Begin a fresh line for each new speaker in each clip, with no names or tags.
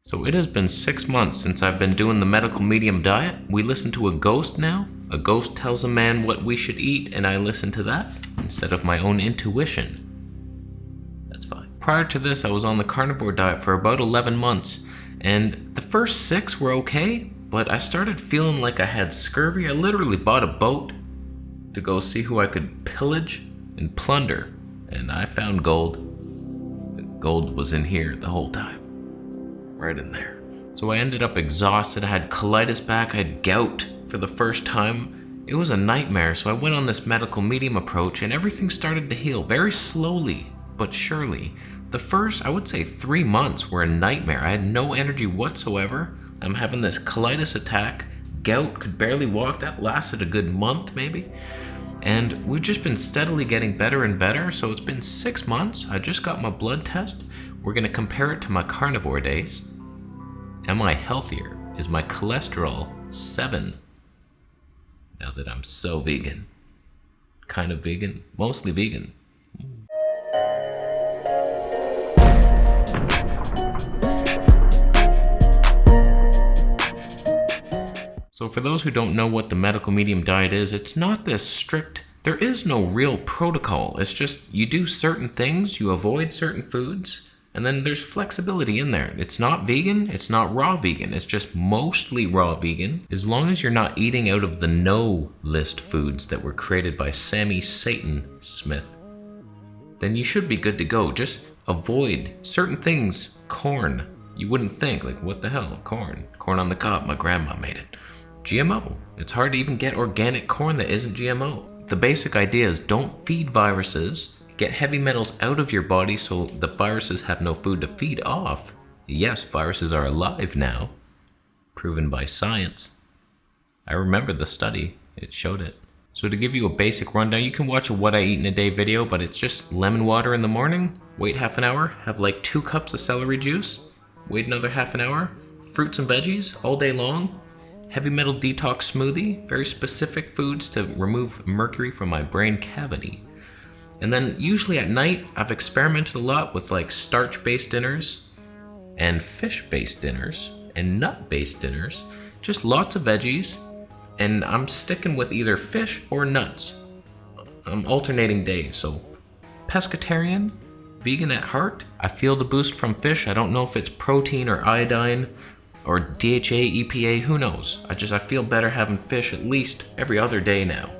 So it has been 6 months since I've been doing the medical medium diet. We listen to a ghost now. A ghost tells a man what we should eat, and I listen to that instead of my own intuition. That's fine. Prior to this, I was on the carnivore diet for about 11 months, and the first 6 were okay, but I started feeling like I had scurvy. I literally bought a boat to go see who I could pillage and plunder, and I found gold. The gold was in here the whole time. Right in there. So I ended up exhausted. I had colitis back. I had gout for the first time. It was a nightmare. So I went on this medical medium approach and everything started to heal very slowly but surely. The first, I would say 3 months were a nightmare. I had no energy whatsoever. I'm having this colitis attack. Gout, could barely walk. That lasted a good month maybe. And we've just been steadily getting better and better. So it's been 6 months. I just got my blood test. We're going to compare it to my carnivore days. Am I healthier? Is my cholesterol 7? Now that I'm so vegan. Kind of vegan, mostly vegan. So for those who don't know what the medical medium diet is, it's not this strict. There is no real protocol. It's just you do certain things, you avoid certain foods, and then there's flexibility in there. It's not vegan, it's not raw vegan, it's just mostly raw vegan. As long as you're not eating out of the no list foods that were created by Sammy Satan Smith, then you should be good to go. Just avoid certain things. Corn, you wouldn't think, like what the hell, corn on the cob, my grandma made it. GMO, it's hard to even get organic corn that isn't GMO. The basic idea is don't feed viruses. Get heavy metals out of your body so the viruses have no food to feed off. Yes, viruses are alive now, proven by science. I remember the study, it showed it. So to give you a basic rundown, you can watch a what I eat in a day video, but it's just lemon water in the morning, wait half an hour, have like 2 cups of celery juice, wait another half an hour, fruits and veggies all day long, heavy metal detox smoothie, very specific foods to remove mercury from my brain cavity. And then usually at night, I've experimented a lot with like starch-based dinners and fish-based dinners and nut-based dinners. Just lots of veggies, and I'm sticking with either fish or nuts. I'm alternating days, so pescatarian, vegan at heart. I feel the boost from fish. I don't know if it's protein or iodine or DHA, EPA, who knows? I feel better having fish at least every other day now.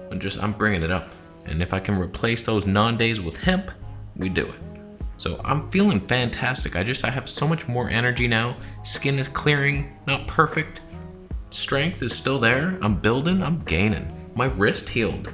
I'm bringing it up. And if I can replace those non-days with hemp, we do it. So I'm feeling fantastic. I have so much more energy now. Skin is clearing, not perfect. Strength is still there. I'm building, I'm gaining. My wrist healed,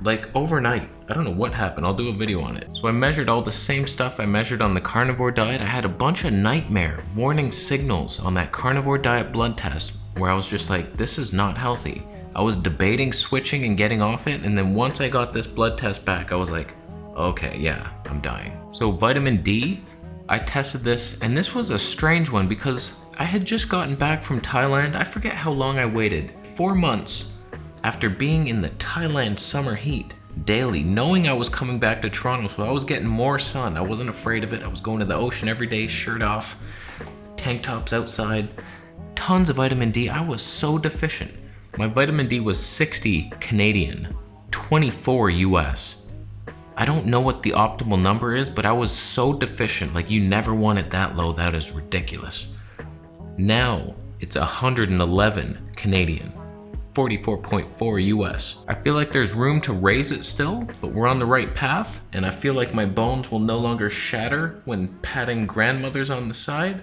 like overnight. I don't know what happened. I'll do a video on it. So I measured all the same stuff I measured on the carnivore diet. I had a bunch of nightmare warning signals on that carnivore diet blood test where I was just like, this is not healthy. I was debating switching and getting off it, and then once I got this blood test back, I was like, okay, yeah, I'm dying. So vitamin D, I tested this, and this was a strange one because I had just gotten back from Thailand. I forget how long I waited. 4 months after being in the Thailand summer heat daily, knowing I was coming back to Toronto, so I was getting more sun. I wasn't afraid of it. I was going to the ocean every day, shirt off, tank tops outside, tons of vitamin D. I was so deficient. My vitamin D was 60 Canadian, 24 US. I don't know what the optimal number is, but I was so deficient. Like, you never want it that low. That is ridiculous. Now it's 111 Canadian, 44.4 US. I feel like there's room to raise it still, but we're on the right path, and I feel like my bones will no longer shatter when patting grandmothers on the side.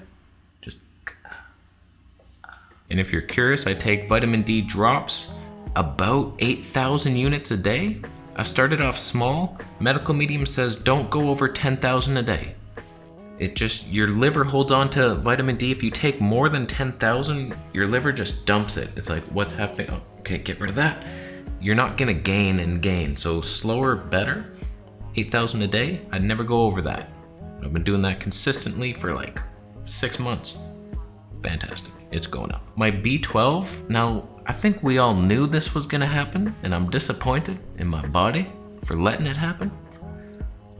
And if you're curious, I take vitamin D drops, about 8,000 units a day. I started off small. Medical medium says don't go over 10,000 a day. Your liver holds on to vitamin D. If you take more than 10,000, your liver just dumps it. It's like, what's happening? Oh, okay, get rid of that. You're not gonna gain and gain. So slower, better. 8,000 a day, I'd never go over that. I've been doing that consistently for like 6 months. Fantastic. It's going up. My B12, now I think we all knew this was gonna happen, and I'm disappointed in my body for letting it happen.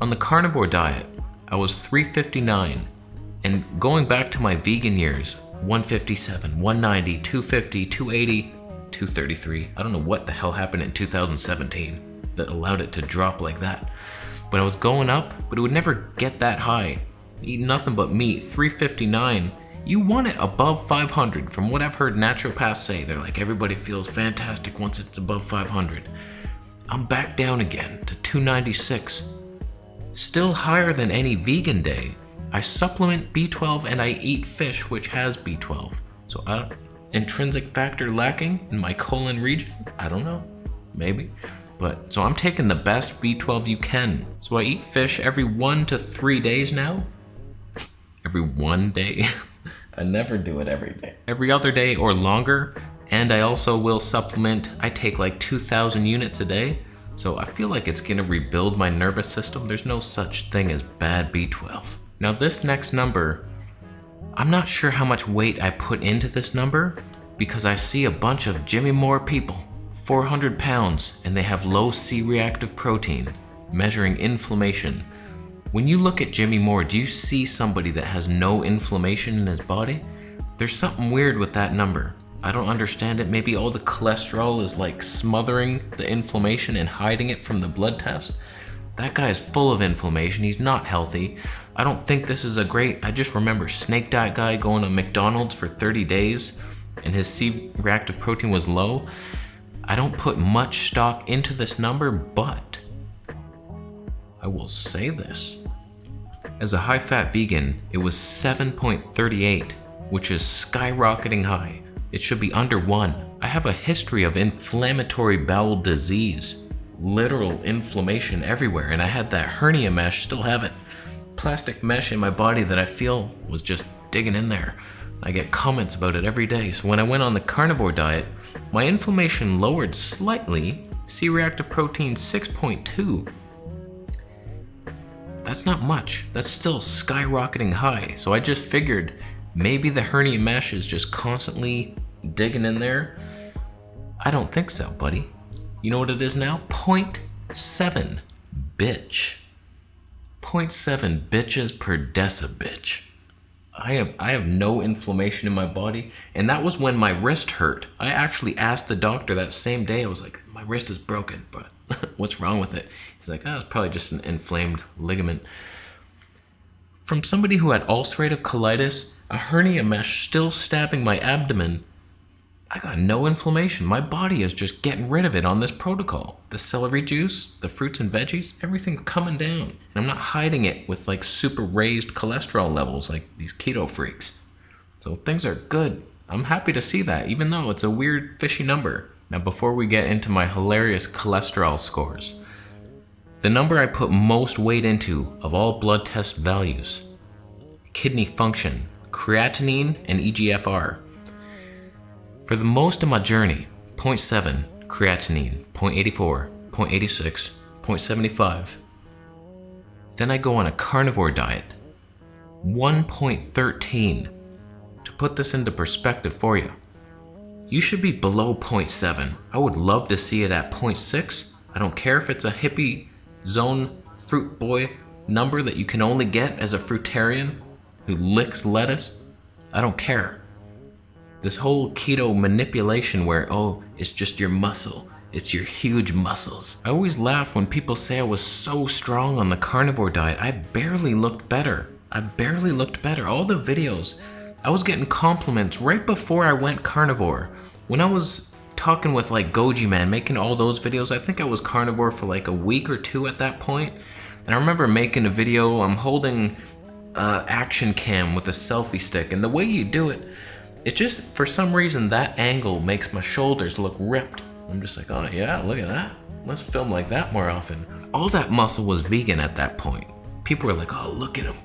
On the carnivore diet, I was 359 And going back to my vegan years, 157, 190, 250, 280, 233. I don't know what the hell happened in 2017 that allowed it to drop like that. But I was going up, but it would never get that high. Eat nothing but meat, 359. You want it above 500. From what I've heard naturopaths say, they're like, everybody feels fantastic once it's above 500. I'm back down again to 296. Still higher than any vegan day. I supplement B12 and I eat fish, which has B12. So intrinsic factor lacking in my colon region? I don't know, maybe. But so I'm taking the best B12 you can. So I eat fish every 1 to 3 days now. Every 1 day. I never do it every day. Every other day or longer. And I also will supplement. I take like 2,000 units a day. So I feel like it's gonna rebuild my nervous system. There's no such thing as bad B12. Now this next number, I'm not sure how much weight I put into this number because I see a bunch of Jimmy Moore people, 400 pounds, and they have low C-reactive protein, measuring inflammation. When you look at Jimmy Moore, do you see somebody that has no inflammation in his body? There's something weird with that number. I don't understand it. Maybe all the cholesterol is like smothering the inflammation and hiding it from the blood test. That guy is full of inflammation. He's not healthy. I don't think this is I just remember snake diet guy going to McDonald's for 30 days and his C-reactive protein was low. I don't put much stock into this number, but I will say this. As a high-fat vegan, it was 7.38, which is skyrocketing high. It should be under 1. I have a history of inflammatory bowel disease, literal inflammation everywhere, and I had that hernia mesh, still have it, plastic mesh in my body that I feel was just digging in there. I get comments about it every day. So when I went on the carnivore diet, my inflammation lowered slightly, C-reactive protein 6.2. That's not much. That's still skyrocketing high. So I just figured maybe the hernia mesh is just constantly digging in there. I don't think so, buddy. You know what it is now? 0.7, bitch. 0.7 bitches per deci, bitch. I have no inflammation in my body, and that was when my wrist hurt. I actually asked the doctor that same day. I was like, my wrist is broken, but what's wrong with it? He's like, oh, it's probably just an inflamed ligament. From somebody who had ulcerative colitis, a hernia mesh still stabbing my abdomen, I got no inflammation. My body is just getting rid of it on this protocol. The celery juice, the fruits and veggies, everything's coming down. And I'm not hiding it with like super raised cholesterol levels like these keto freaks. So things are good. I'm happy to see that, even though it's a weird fishy number. Now before we get into my hilarious cholesterol scores, the number I put most weight into of all blood test values, kidney function, creatinine, and EGFR. For the most of my journey, 0.7 creatinine, 0.84, 0.86, 0.75. Then I go on a carnivore diet, 1.13. To put this into perspective for you, you should be below 0.7. I would love to see it at 0.6. I don't care if it's a hippie zone fruit boy number that you can only get as a fruitarian who licks lettuce. I don't care. This whole keto manipulation where, oh, it's just your muscle. It's your huge muscles. I always laugh when people say I was so strong on the carnivore diet. I barely looked better. All the videos, I was getting compliments right before I went carnivore. When I was talking with like Goji Man, making all those videos, I think I was carnivore for like a week or two at that point. And I remember making a video, I'm holding action cam with a selfie stick, and the way you do it, it just, for some reason, that angle makes my shoulders look ripped. I'm just like, oh yeah, look at that. Let's film like that more often. All that muscle was vegan at that point. People were like, oh, look at him.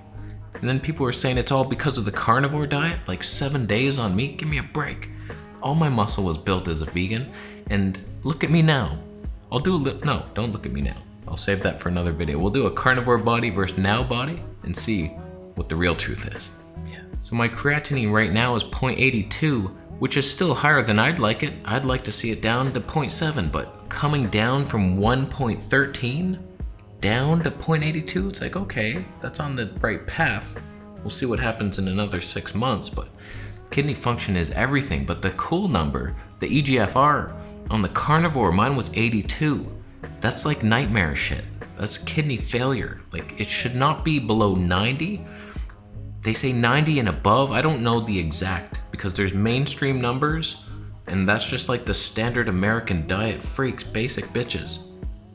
And then people were saying it's all because of the carnivore diet, like 7 days on meat, give me a break. All my muscle was built as a vegan, and look at me now. No, don't look at me now. I'll save that for another video. We'll do a carnivore body versus now body and see what the real truth is. So my creatinine right now is 0.82, which is still higher than I'd like it. I'd like to see it down to 0.7, but coming down from 1.13 down to 0.82, it's like, okay, that's on the right path. We'll see what happens in another 6 months, but kidney function is everything. But the cool number, the EGFR on the carnivore, mine was 82. That's like nightmare shit. That's kidney failure. Like, it should not be below 90. They say 90 and above. I don't know the exact, because there's mainstream numbers, and that's just like the standard American diet freaks, basic bitches.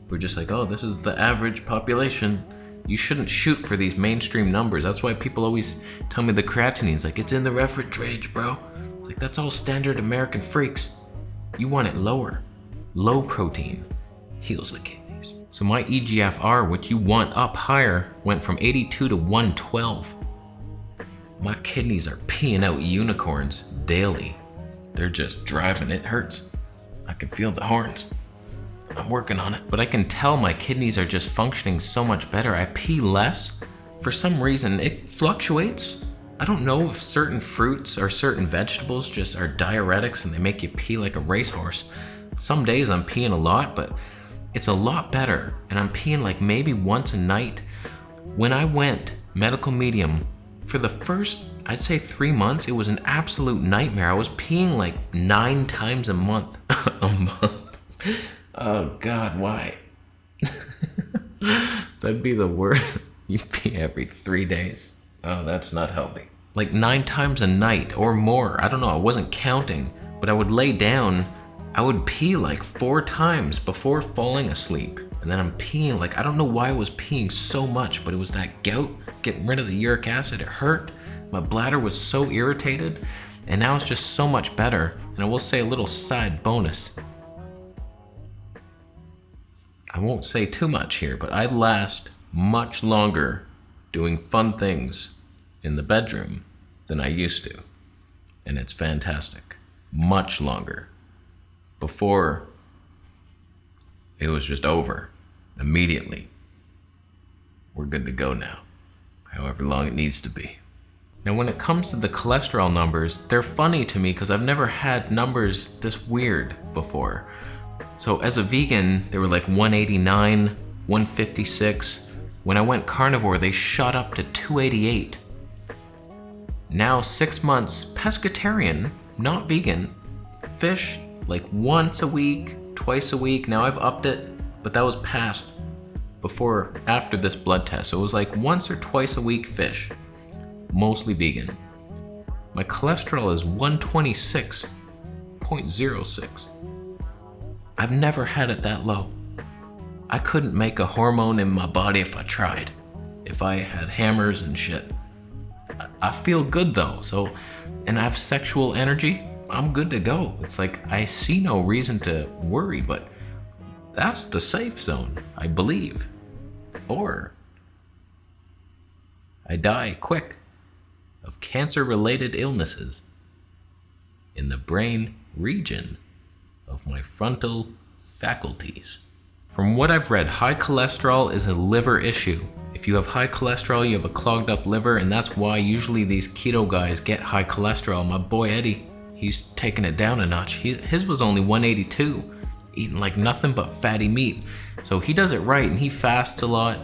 We're just like, oh, this is the average population. You shouldn't shoot for these mainstream numbers. That's why people always tell me the creatinine's like, it's in the reference range, bro. It's like, that's all standard American freaks. You want it lower. Low protein heals the kidneys. So my EGFR, which you want up higher, went from 82 to 112. My kidneys are peeing out unicorns daily. They're just driving. It hurts. I can feel the horns. I'm working on it. But I can tell my kidneys are just functioning so much better. I pee less. For some reason, it fluctuates. I don't know if certain fruits or certain vegetables just are diuretics and they make you pee like a racehorse. Some days I'm peeing a lot, but it's a lot better. And I'm peeing like maybe once a night. When I went medical medium, for the first, I'd say 3 months, it was an absolute nightmare. I was peeing like 9 times a month. A month. Oh God, why? That'd be the worst. You pee every 3 days. Oh, that's not healthy. Like 9 times a night or more. I don't know, I wasn't counting, but I would lay down. I would pee like 4 times before falling asleep. And then I'm peeing like, I don't know why I was peeing so much, but it was that gout, getting rid of the uric acid. It hurt. My bladder was so irritated, and now it's just so much better. And I will say a little side bonus. I won't say too much here, but I last much longer doing fun things in the bedroom than I used to. And it's fantastic. Much longer. Before, it was just over immediately. We're good to go now, however long it needs to be. Now, when it comes to the cholesterol numbers, they're funny to me because I've never had numbers this weird before. So as a vegan, they were like 189, 156. When I went carnivore, they shot up to 288. Now 6 months, pescatarian, not vegan, fish like once a week, twice a week. Now I've upped it, but that was past after this blood test. So it was like once or twice a week fish, mostly vegan. My cholesterol is 126.06. I've never had it that low. I couldn't make a hormone in my body if I tried. If I had hammers and shit. I feel good though, and I have sexual energy. I'm good to go. It's like, I see no reason to worry, but that's the safe zone, I believe. Or I die quick of cancer-related illnesses in the brain region of my frontal faculties. From what I've read, high cholesterol is a liver issue. If you have high cholesterol, you have a clogged up liver, and that's why usually these keto guys get high cholesterol. My boy Eddie, he's taking it down a notch. His was only 182, eating like nothing but fatty meat. So he does it right, and he fasts a lot,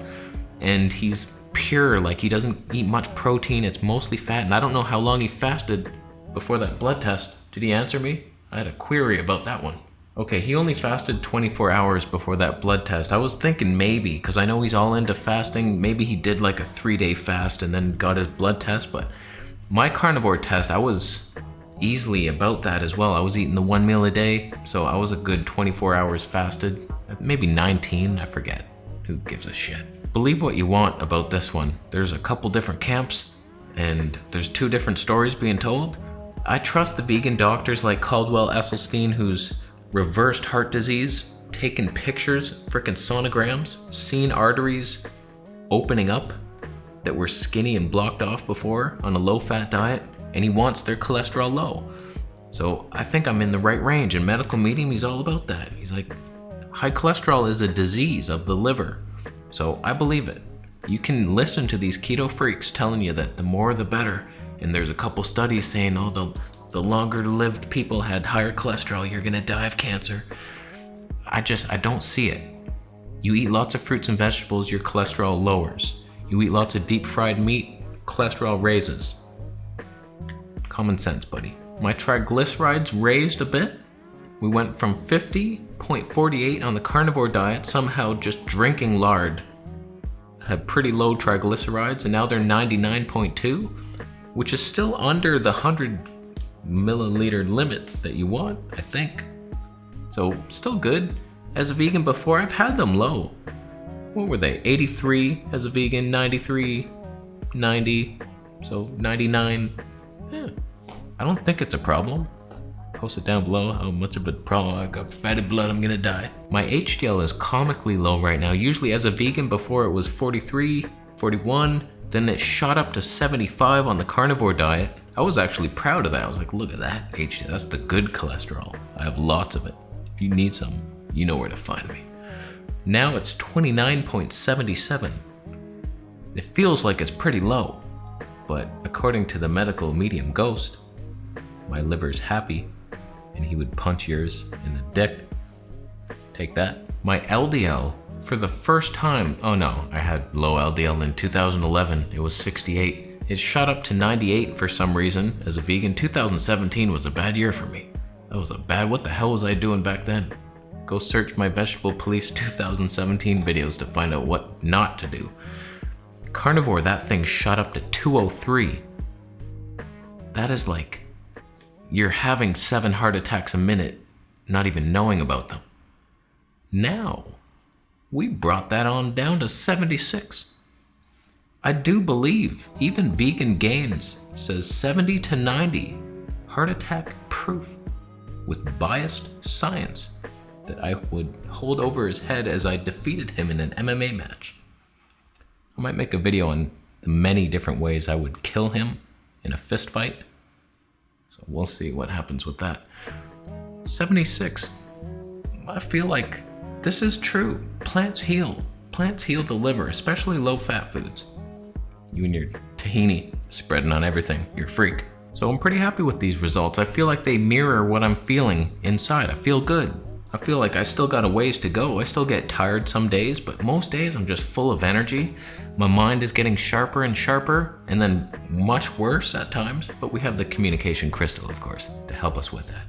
and he's pure, like he doesn't eat much protein. It's mostly fat, and I don't know how long he fasted before that blood test. Did he answer me? I had a query about that one. Okay, he only fasted 24 hours before that blood test. I was thinking maybe, because I know he's all into fasting, maybe he did like a 3-day fast and then got his blood test, but my carnivore test, I was easily about that as well. I was eating the 1 meal a day, so I was a good 24 hours fasted, maybe 19, I forget. Who gives a shit? Believe what you want about this one. There's a couple different camps, and there's 2 different stories being told. I trust the vegan doctors like Caldwell Esselstyn, who's reversed heart disease, taken pictures, frickin' sonograms, seen arteries opening up that were skinny and blocked off before on a low-fat diet, and he wants their cholesterol low. So I think I'm in the right range. In medical medium, he's all about that. He's like, high cholesterol is a disease of the liver. So I believe it. You can listen to these keto freaks telling you that the more the better, and there's a couple studies saying, oh, the longer lived people had higher cholesterol, you're gonna die of cancer. I don't see it. You eat lots of fruits and vegetables, your cholesterol lowers. You eat lots of deep fried meat, cholesterol raises. Common sense, buddy. My triglycerides raised a bit. We went from 50.48 on the carnivore diet, somehow just drinking lard. I had pretty low triglycerides, and now they're 99.2, which is still under the 100 milliliter limit that you want, I think. So still good. As a vegan before, I've had them low. What were they? 83 as a vegan, 93, 90, so 99. Yeah, I don't think it's a problem. Post it down below how much of a problem. I got fatty blood, I'm gonna die. My HDL is comically low right now. Usually as a vegan before it was 43, 41, then it shot up to 75 on the carnivore diet. I was actually proud of that. I was like, look at that HDL, that's the good cholesterol. I have lots of it. If you need some, you know where to find me. Now it's 29.77. It feels like it's pretty low, but according to the medical medium Ghost, my liver's happy and he would punch yours in the dick. Take that. My LDL, for the first time, oh no, I had low LDL in 2011. It was 68. It shot up to 98 for some reason as a vegan. 2017 was a bad year for me. That was a bad, what the hell was I doing back then? Go search my Vegetable Police 2017 videos to find out what not to do. Carnivore, that thing shot up to 203. That is like, you're having 7 heart attacks a minute, not even knowing about them. Now, we brought that on down to 76. I do believe even Vegan Gains says 70 to 90 heart attack proof with biased science that I would hold over his head as I defeated him in an MMA match. I might make a video on the many different ways I would kill him in a fist fight. So we'll see what happens with that. 76. I feel like this is true. Plants heal. Plants heal the liver, especially low-fat foods. You and your tahini spreading on everything. You're a freak. So I'm pretty happy with these results. I feel like they mirror what I'm feeling inside. I feel good. I feel like I still got a ways to go. I still get tired some days, but most days I'm just full of energy. My mind is getting sharper and sharper, and then much worse at times. But we have the communication crystal, of course, to help us with that.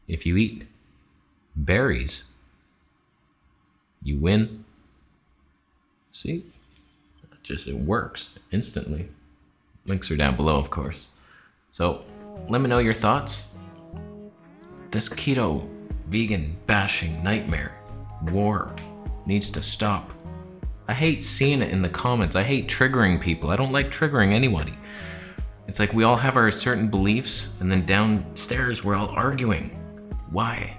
If you eat berries, you win. See? It works instantly. Links are down below, of course. So let me know your thoughts. This keto, vegan bashing nightmare, war needs to stop. I hate seeing it in the comments. I hate triggering people. I don't like triggering anybody. It's like we all have our certain beliefs, and then downstairs we're all arguing. Why?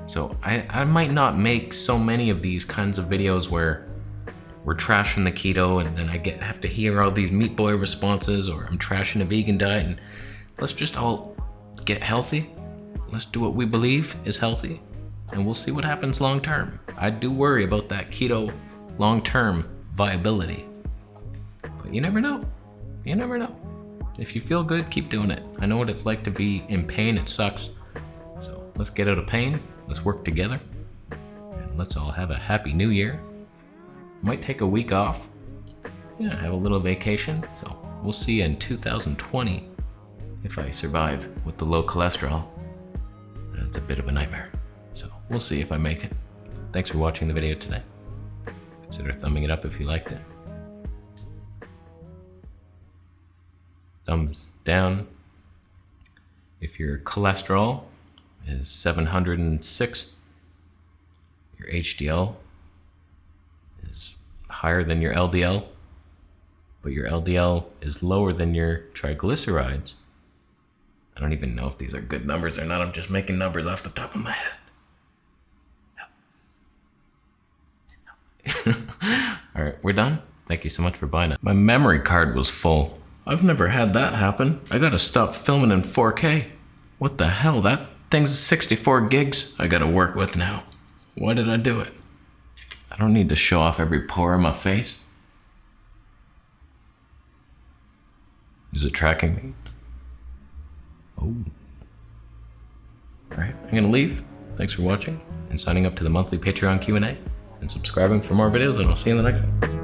So I might not make so many of these kinds of videos where we're trashing the keto and then I have to hear all these meat boy responses, or I'm trashing a vegan diet, and let's just all get healthy. Let's do what we believe is healthy, and we'll see what happens long term. I do worry about that keto long term viability, but you never know. You never know. If you feel good, keep doing it. I know what it's like to be in pain. It sucks. So let's get out of pain. Let's work together, and let's all have a happy new year. Might take a week off. Yeah, have a little vacation. So we'll see in 2020 if I survive with the low cholesterol. It's a bit of a nightmare. So we'll see if I make it. Thanks for watching the video today. Consider thumbing it up if you liked it. Thumbs down if your cholesterol is 706. Your HDL is higher than your LDL, but your LDL is lower than your triglycerides. I don't even know if these are good numbers or not. I'm just making numbers off the top of my head. All right, we're done. Thank you so much for buying it. My memory card was full. I've never had that happen. I gotta stop filming in 4K. What the hell? That thing's 64 gigs I gotta work with now. Why did I do it? I don't need to show off every pore in my face. Is it tracking me? Oh. Alright, I'm gonna leave. Thanks for watching and signing up to the monthly Patreon Q&A and subscribing for more videos, and I'll see you in the next one.